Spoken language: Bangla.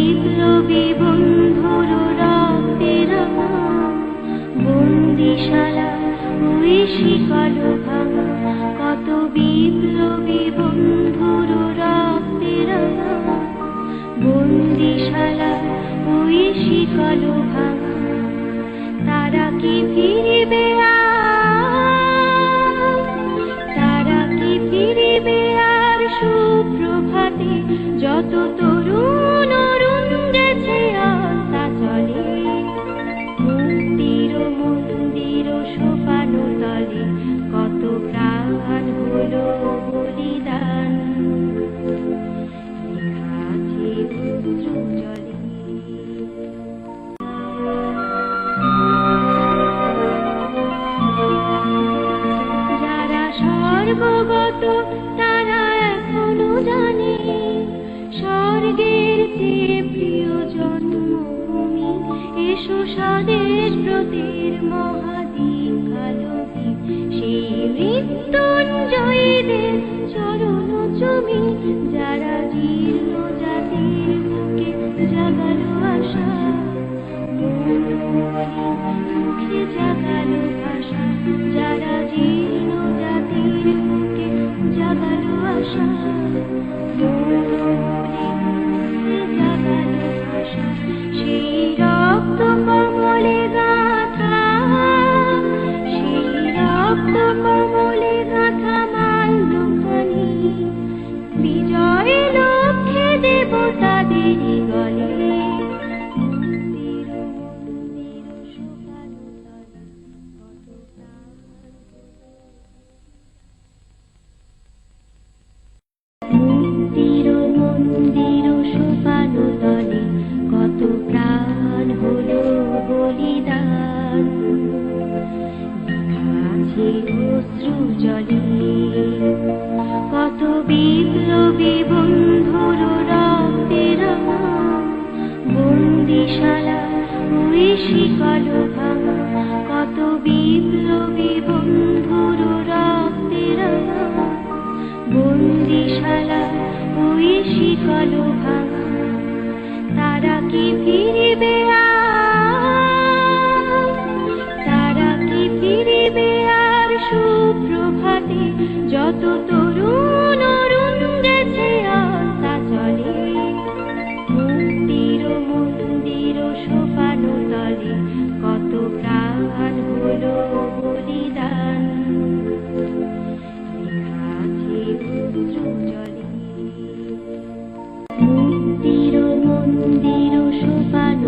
বিপ্লবী বন্ধুর রক্তের বন্দিশালা ওই শিকল ভাঙা, কত বিপ্লবী বন্ধুর রক্তের বন্দিশালা ওই শিকল ভাঙা। তারা কি ফিরিবে তারা কি ফিরিবে আর সুপ্রভাতে, যত তরুণ অরুণ গেছে আস্থা চলে মুক্তির মন্দির সোপান তলে, কত প্রাণ হলো বলিদান লেখা আছে অশ্রু জলে। যারা সর্বগত তারা এখনো জানে স্বর্গের চেয়ে প্রিয় জন্মভূমি, এসো স্বদেশ ব্রতের মহাদীপ কালদীপ, সেই মৃত্যুঞ্জয়ীদের চরণ চুমি, যারা জীর্ণ জাতির বুকে জাগালো আশা, মুখে জাগালো ভাষা, যারা জীর্ণ জাতির বুকে জাগালো আশা, জাগালো ভাষা। সেই রক্ত কমলে গাঁথা, সেই রক্ত কমলে গাঁথা মাল্যখানি, বিজয় লক্ষ্যে দেব তাদের গলে মুক্তির মন্দির সোপান তলে, কত প্রাণ হলো বলিদান লেখা আছে অশ্রু জলে। কত বিপ্লবী বন্ধুর রক্তের বন্দিশালা ওই শিকল ভাঙা, কত বিপ্লবী বন্ধুর রক্তের বন্দিশালা ওই শিকল ভাঙা। তারা কি ফিরিবে তারা কি ফিরিবে আর সুপ্রভাতে, যত তরুণ অরুণ গেছে আস্থা চলে মুক্তির মন্দির সোপান তলে, কত প্রাণ হলো বলিদান লেখা আছে অশ্রু জলে। মুক্তির মন্দির সোপান